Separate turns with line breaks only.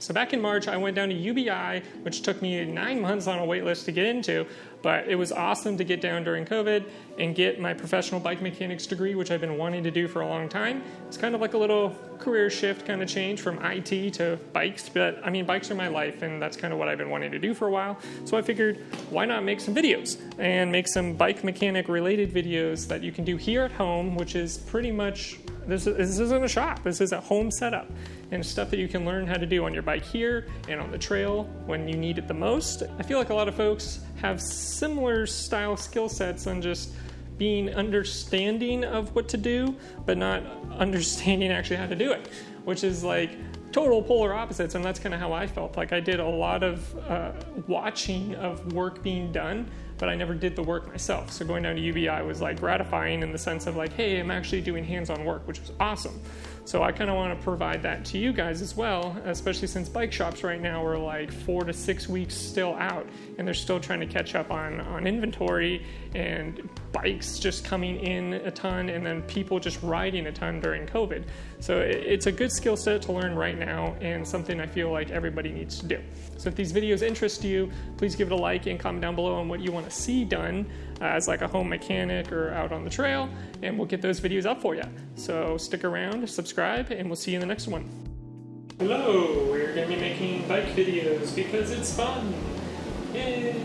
So back in March, I went down to UBI, which took me 9 months on a wait list to get into, but it was awesome to get down during COVID and get my professional bike mechanics degree, which I've been wanting to do for a long time. It's kind of like a little career shift kind of change from IT to bikes, but I mean, bikes are my life, and that's kind of what I've been wanting to do for a while. So I figured, why not make some videos and make some bike mechanic related videos that you can do here at home, which is pretty much, this isn't a shop, this is a home setup, and stuff that you can learn how to do on your bike here and on the trail when you need it the most. I feel like a lot of folks have similar style skill sets on just being understanding of what to do, but not understanding actually how to do it, which is like total polar opposites, and that's kind of how I felt. Like I did a lot of watching of work being done, but I never did the work myself. So going down to UBI was like gratifying in the sense of like, hey, I'm actually doing hands-on work, which was awesome. So I kind of want to provide that to you guys as well, especially since bike shops right now are like 4 to 6 weeks still out, and they're still trying to catch up on inventory and bikes just coming in a ton, and then people just riding a ton during COVID. So it's a good skill set to learn right now, and something I feel like everybody needs to do. So if these videos interest you, please give it a like and comment down below on what you want to see done as like a home mechanic or out on the trail, and we'll get those videos up for you. So stick around, subscribe, and we'll see you in the next one. Hello, we're going to be making bike videos because it's fun. Yay!